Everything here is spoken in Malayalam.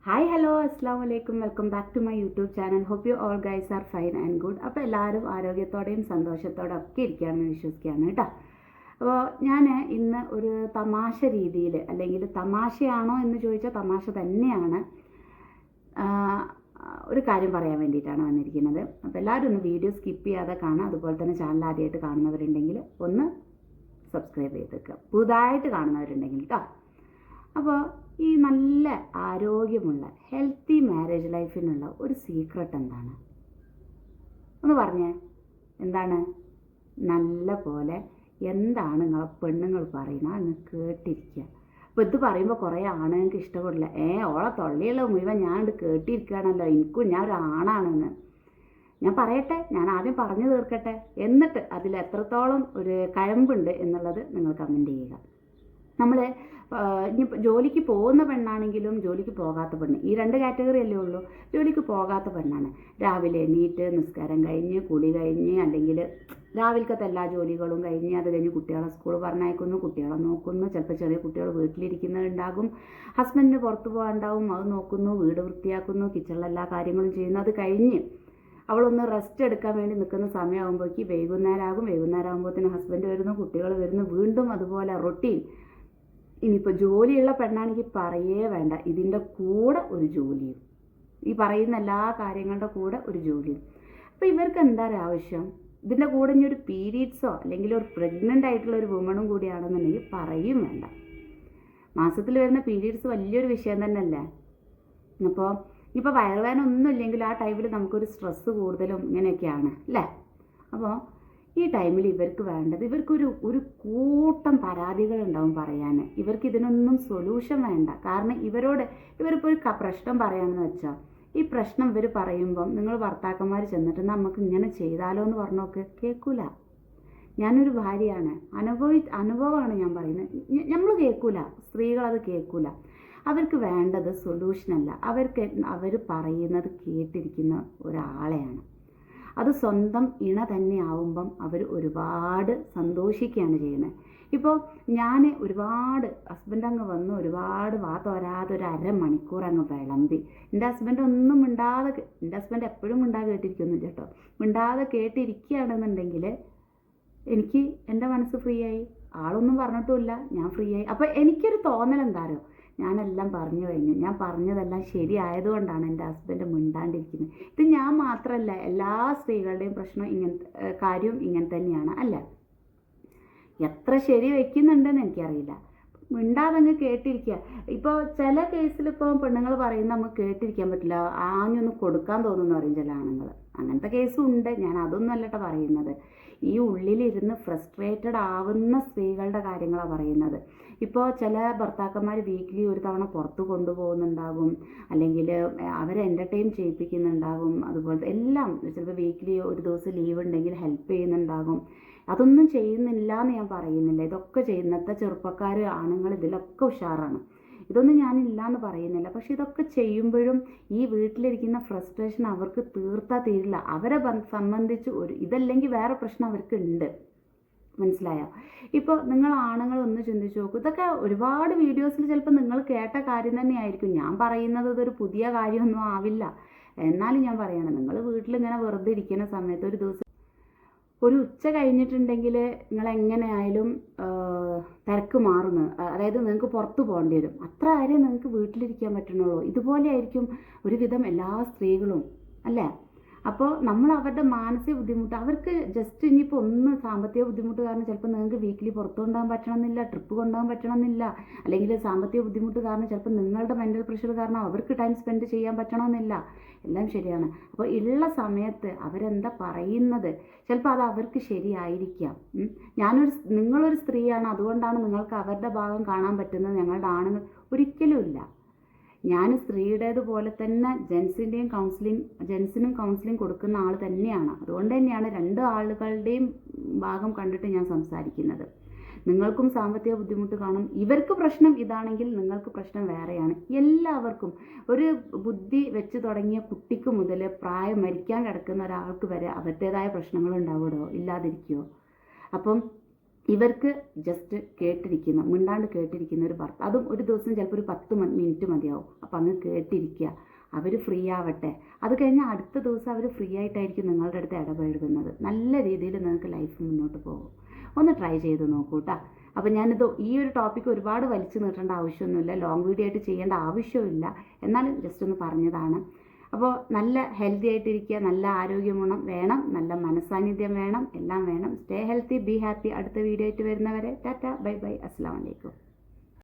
Hi, hello, assalamu alaikum. Welcome back to my YouTube channel. Hope you all guys are fine and good. അപ്പോൾ എല്ലാവരും ആരോഗ്യത്തോടെയും സന്തോഷത്തോടെ ഒക്കെ ഇരിക്കുകയാണെന്ന് വിശ്വസിക്കുകയാണ് കേട്ടോ. അപ്പോൾ ഞാൻ ഇന്ന് ഒരു തമാശ രീതിയിൽ, അല്ലെങ്കിൽ തമാശയാണോ എന്ന് ചോദിച്ചാൽ തമാശ തന്നെയാണ്, ഒരു കാര്യം പറയാൻ വേണ്ടിയിട്ടാണ് വന്നിരിക്കുന്നത്. അപ്പോൾ എല്ലാവരും ഒന്ന് വീഡിയോ സ്കിപ്പ് ചെയ്യാതെ കാണാം. അതുപോലെ തന്നെ ചാനൽ ആദ്യമായിട്ട് കാണുന്നവരുണ്ടെങ്കിൽ ഒന്ന് സബ്സ്ക്രൈബ് ചെയ്തേക്കുക, പുതുതായിട്ട് കാണുന്നവരുണ്ടെങ്കിൽ കേട്ടോ. അപ്പോൾ ഈ നല്ല ആരോഗ്യമുള്ള ഹെൽത്തി മാരേജ് ലൈഫിനുള്ള ഒരു സീക്രട്ട് എന്താണ് ഒന്ന് പറഞ്ഞേ. എന്താണ്? നല്ല പോലെ എന്താണ് നിങ്ങളെ പെണ്ണുങ്ങൾ പറയുന്നത് അങ്ങ് കേട്ടിരിക്കുക. അപ്പോൾ ഇത് പറയുമ്പോൾ കുറേ ആണുങ്ങൾക്ക് ഇഷ്ടപ്പെടില്ല. ഓളെ തൊള്ളിയുള്ള മുഴുവൻ ഞാൻ കേട്ടിരിക്കുകയാണല്ലോ, എനിക്കും ഞാൻ ഒരു ആണാണെന്ന്. ഞാൻ പറയട്ടെ, ഞാൻ ആദ്യം പറഞ്ഞു തീർക്കട്ടെ, എന്നിട്ട് അതിൽ എത്രത്തോളം ഒരു കഴമ്പുണ്ട് എന്നുള്ളത് നിങ്ങൾ കമൻറ്റ് ചെയ്യുക. നമ്മൾ ഇനി ജോലിക്ക് പോകുന്ന പെണ്ണാണെങ്കിലും ജോലിക്ക് പോകാത്ത പെണ്ണ്, ഈ രണ്ട് കാറ്റഗറി അല്ലേ ഉള്ളൂ. ജോലിക്ക് പോകാത്ത പെണ്ണാണ്, രാവിലെ എണീറ്റ് നിസ്കാരം കഴിഞ്ഞ് കുളി കഴിഞ്ഞ്, അല്ലെങ്കിൽ രാവിലത്തെ എല്ലാ ജോലികളും കഴിഞ്ഞ് അത് കഴിഞ്ഞ് കുട്ടികളെ സ്കൂൾ പറഞ്ഞയക്കുന്നു, കുട്ടികളെ നോക്കുന്നു, ചിലപ്പോൾ ചെറിയ കുട്ടികൾ വീട്ടിലിരിക്കുന്നുണ്ടാകും, ഹസ്ബൻഡിന് പുറത്ത് പോകാനുണ്ടാവും, അത് നോക്കുന്നു, വീട് വൃത്തിയാക്കുന്നു, കിച്ചണിലെ എല്ലാ കാര്യങ്ങളും ചെയ്യുന്നു. അത് കഴിഞ്ഞ് അവളൊന്ന് റെസ്റ്റ് എടുക്കാൻ വേണ്ടി നിൽക്കുന്ന സമയമാകുമ്പോഴേക്ക് വൈകുന്നേരം ആകുമ്പോഴത്തേന് ഹസ്ബൻഡ് വരുന്നു, കുട്ടികൾ വരുന്നു, വീണ്ടും അതുപോലെ റൊട്ടീൻ. ഇനിയിപ്പോൾ ജോലിയുള്ള പെണ്ണാണെങ്കിൽ പറയേ വേണ്ട, ഇതിൻ്റെ കൂടെ ഒരു ജോലിയും, ഈ പറയുന്ന എല്ലാ കാര്യങ്ങളുടെ കൂടെ ഒരു ജോലിയും. അപ്പോൾ ഇവർക്ക് എന്താ ആവശ്യം? ഇതിൻ്റെ കൂടെ ഇനി ഒരു പീരീഡ്സോ അല്ലെങ്കിൽ ഒരു പ്രഗ്നൻ്റ് ആയിട്ടുള്ള ഒരു വുമണും കൂടിയാണെന്നുണ്ടെങ്കിൽ പറയും വേണ്ട. മാസത്തിൽ വരുന്ന പീരീഡ്സ് വലിയൊരു വിഷയം തന്നെയല്ലേ. അപ്പോൾ ഇപ്പോൾ വയറുവേദന ഒന്നും ഇല്ലെങ്കിൽ ആ ടൈമിൽ നമുക്കൊരു സ്ട്രെസ്സ് കൂടുതലും ഇങ്ങനെയൊക്കെയാണ് അല്ലേ. അപ്പോൾ ഈ ടൈമിൽ ഇവർക്ക് വേണ്ടത്, ഇവർക്കൊരു കൂട്ടം പരാതികളുണ്ടാവും പറയാൻ. ഇവർക്ക് ഇതിനൊന്നും സൊല്യൂഷൻ വേണ്ട. കാരണം ഇവരിപ്പോൾ ഒരു പ്രശ്നം പറയുകയാണെന്ന് വെച്ചാൽ, ഈ പ്രശ്നം ഇവർ പറയുമ്പം നിങ്ങൾ ഭർത്താക്കന്മാർ ചെന്നിട്ട് നമുക്ക് ഇങ്ങനെ ചെയ്താലോ എന്ന് പറഞ്ഞോക്ക്, കേൾക്കൂല. ഞാനൊരു ഭാര്യയാണ്, അനുഭവമാണ് ഞാൻ പറയുന്നത്. നമ്മൾ കേൾക്കൂല, സ്ത്രീകളത് കേൾക്കൂല. അവർക്ക് വേണ്ടത് സൊല്യൂഷനല്ല, അവർ പറയുന്നത് കേട്ടിരിക്കുന്ന ഒരാളെയാണ്. അത് സ്വന്തം ഇണ തന്നെ ആവുമ്പം അവർ ഒരുപാട് സന്തോഷിക്കുകയാണ് ചെയ്യുന്നത്. ഇപ്പോൾ ഞാൻ ഒരുപാട് ഹസ്ബൻഡ് അങ്ങ് വന്ന് ഒരുപാട് തോരാതെ ഒരു അരമണിക്കൂർ അങ്ങ് വിളമ്പി, എൻ്റെ ഹസ്ബൻഡ് ഒന്നും മിണ്ടാതെ, എൻ്റെ ഹസ്ബൻഡ് എപ്പോഴും മിണ്ടാതെ കേട്ടിരിക്കുന്നില്ല കേട്ടോ, മിണ്ടാതെ കേട്ടിരിക്കുകയാണെന്നുണ്ടെങ്കിൽ എനിക്ക് എൻ്റെ മനസ്സ് ഫ്രീ ആയി, ആളൊന്നും പറഞ്ഞിട്ടുമില്ല, ഞാൻ ഫ്രീ ആയി. അപ്പോൾ എനിക്കൊരു തോന്നൽ എന്താരോ, ഞാനെല്ലാം പറഞ്ഞു കഴിഞ്ഞു, ഞാൻ പറഞ്ഞതെല്ലാം ശരിയായതുകൊണ്ടാണ് എൻ്റെ ഹസ്ബൻഡ് മിണ്ടാണ്ടിരിക്കുന്നത്. ഇത് ഞാൻ മാത്രമല്ല, എല്ലാ സ്ത്രീകളുടെയും പ്രശ്നം കാര്യവും ഇങ്ങനെ തന്നെയാണ് അല്ലേ. എത്ര ശരി വയ്ക്കുന്നുണ്ടെന്ന് എനിക്കറിയില്ല, മിണ്ടാതങ്ങ് കേട്ടിരിക്കുക. ഇപ്പോൾ ചില കേസിൽ ഇപ്പോൾ പെണ്ണുങ്ങൾ പറയുന്നത് നമുക്ക് കേട്ടിരിക്കാൻ പറ്റില്ല, ആഞ്ഞൊന്ന് കൊടുക്കാൻ തോന്നുന്നു പറയും ചില ആണുങ്ങൾ. അങ്ങനത്തെ കേസും ഉണ്ട്, ഞാൻ അതൊന്നും അല്ലട്ടോ പറയുന്നത്. ഈ ഉള്ളിലിരുന്ന് ഫ്രസ്ട്രേറ്റഡ് ആവുന്ന സ്ത്രീകളുടെ കാര്യങ്ങളാണ് പറയുന്നത്. ഇപ്പോൾ ചില ഭർത്താക്കന്മാർ വീക്കിലി ഒരു തവണ പുറത്ത് കൊണ്ടുപോകുന്നുണ്ടാകും, അല്ലെങ്കിൽ അവരെ എൻ്റർടൈൻ ചെയ്യിപ്പിക്കുന്നുണ്ടാകും, അതുപോലെ എല്ലാം. ചിലപ്പോൾ വീക്കിലി ഒരു ദിവസം ലീവ് ഉണ്ടെങ്കിൽ ഹെൽപ്പ് ചെയ്യുന്നുണ്ടാകും. അതൊന്നും ചെയ്യുന്നില്ല എന്ന് ഞാൻ പറയുന്നില്ല, ഇതൊക്കെ ചെയ്യുന്നത്തെ ചെറുപ്പക്കാർ ആണുങ്ങൾ ഇതിലൊക്കെ ഉഷാറാണ്, ഇതൊന്നും ഞാനില്ല എന്ന് പറയുന്നില്ല. പക്ഷെ ഇതൊക്കെ ചെയ്യുമ്പോഴും ഈ വീട്ടിലിരിക്കുന്ന ഫ്രസ്ട്രേഷൻ അവർക്ക് തീർത്താൽ തീരില്ല. അവരെ സംബന്ധിച്ച് ഇതല്ലെങ്കിൽ വേറെ പ്രശ്നം അവർക്ക് ഉണ്ട്, മനസ്സിലായോ? ഇപ്പോൾ നിങ്ങൾ ആണുങ്ങൾ ഒന്ന് ചിന്തിച്ച് നോക്കൂ. ഇതൊക്കെ ഒരുപാട് വീഡിയോസിൽ ചിലപ്പോൾ നിങ്ങൾ കേട്ട കാര്യം തന്നെയായിരിക്കും. ഞാൻ പറയുന്നത് ഇതൊരു പുതിയ കാര്യമൊന്നും ആവില്ല, എന്നാലും ഞാൻ പറയണം, നിങ്ങൾ വീട്ടിലിങ്ങനെ വെറുതെ ഇരിക്കുന്ന സമയത്ത് ഒരു ഉച്ച കഴിഞ്ഞിട്ടുണ്ടെങ്കിൽ നിങ്ങൾ എങ്ങനെയായാലും തിരക്ക് മാറുന്നു, അതായത് നിങ്ങൾക്ക് പുറത്ത് പോകേണ്ടി വരും. അത്ര കാര്യം നിങ്ങൾക്ക് വീട്ടിലിരിക്കാൻ പറ്റണുള്ളൂ. ഇതുപോലെ ആയിരിക്കും ഒരുവിധം എല്ലാ സ്ത്രീകളും അല്ലേ. അപ്പോൾ നമ്മൾ അവരുടെ മാനസിക ബുദ്ധിമുട്ട്, അവർക്ക് ജസ്റ്റ് ഇനിയിപ്പോൾ ഒന്ന് സാമ്പത്തിക ബുദ്ധിമുട്ട് കാരണം ചിലപ്പോൾ നിങ്ങൾക്ക് വീക്കിലി പുറത്ത് കൊണ്ടുപോകാൻ പറ്റണമെന്നില്ല, ട്രിപ്പ് കൊണ്ടുപോകാൻ പറ്റണമെന്നില്ല, അല്ലെങ്കിൽ സാമ്പത്തിക ബുദ്ധിമുട്ട് കാരണം ചിലപ്പോൾ നിങ്ങളുടെ മെൻ്റൽ പ്രഷർ കാരണം അവർക്ക് ടൈം സ്പെൻഡ് ചെയ്യാൻ പറ്റണമെന്നില്ല. എല്ലാം ശരിയാണ്. അപ്പോൾ ഉള്ള സമയത്ത് അവരെന്താ പറയുന്നത് ചിലപ്പോൾ അത് അവർക്ക് ശരിയായിരിക്കാം. നിങ്ങളൊരു സ്ത്രീയാണ്, അതുകൊണ്ടാണ് നിങ്ങൾക്ക് അവരുടെ ഭാഗം കാണാൻ പറ്റുന്നത്, ഞങ്ങളുടെ ആണുങ്ങൾ ഒരിക്കലും ഇല്ല. ഞാൻ സ്ത്രീയുടേതുപോലെ തന്നെ ജെൻസിനും കൗൺസിലിംഗ് കൊടുക്കുന്ന ആൾ തന്നെയാണ്. അതുകൊണ്ട് തന്നെയാണ് രണ്ട് ആളുകളുടെയും ഭാഗം കണ്ടിട്ട് ഞാൻ സംസാരിക്കുന്നത്. നിങ്ങൾക്കും സാമ്പത്തിക ബുദ്ധിമുട്ട് കാണും, ഇവർക്ക് പ്രശ്നം ഇതാണെങ്കിൽ നിങ്ങൾക്ക് പ്രശ്നം വേറെയാണ്. എല്ലാവർക്കും ഒരു ബുദ്ധി വെച്ച് തുടങ്ങിയ കുട്ടിക്ക് മുതൽ പ്രായം മരിക്കാൻ കിടക്കുന്ന ഒരാൾക്ക് വരെ അവരുടേതായ പ്രശ്നങ്ങൾ ഉണ്ടാവുമോ, ഇല്ലാതിരിക്കുമോ? അപ്പം ഇവർക്ക് ജസ്റ്റ് കേട്ടിരിക്കുന്ന, മിണ്ടാണ്ട് കേട്ടിരിക്കുന്ന ഒരു ഭർത്താവ്, അതും ഒരു ദിവസം ചിലപ്പോൾ ഒരു 10 മിനിറ്റ് മതിയാവും. അപ്പോൾ അങ്ങ് കേട്ടിരിക്കുക, അവർ ഫ്രീ ആവട്ടെ. അത് കഴിഞ്ഞാൽ അടുത്ത ദിവസം അവർ ഫ്രീ ആയിട്ടായിരിക്കും നിങ്ങളുടെ അടുത്ത് ഇടപഴകുന്നത്. നല്ല രീതിയിൽ നിങ്ങൾക്ക് ലൈഫ് മുന്നോട്ട് പോകും. ഒന്ന് ട്രൈ ചെയ്ത് നോക്കൂ കേട്ടോ. അപ്പോൾ ഞാനിത് ഈ ഒരു ടോപ്പിക്ക് ഒരുപാട് വലിച്ചു നീട്ടേണ്ട ആവശ്യമൊന്നുമില്ല, ലോങ് വീഡിയോ ആയിട്ട് ചെയ്യേണ്ട ആവശ്യമില്ല, എന്നാലും ജസ്റ്റ് ഒന്ന് പറഞ്ഞതാണ്. അപ്പോൾ നല്ല ഹെൽത്തി ആയിട്ടിരിക്കുക, നല്ല ആരോഗ്യം വേണം, നല്ല മനസ്സാന്നിധ്യം വേണം, എല്ലാം വേണം. Stay healthy, be happy. അടുത്ത വീഡിയോ ആയിട്ട് വരുന്നവരെ ടാറ്റ, ബൈ ബൈ, അസ്സലാമു അലൈക്കും.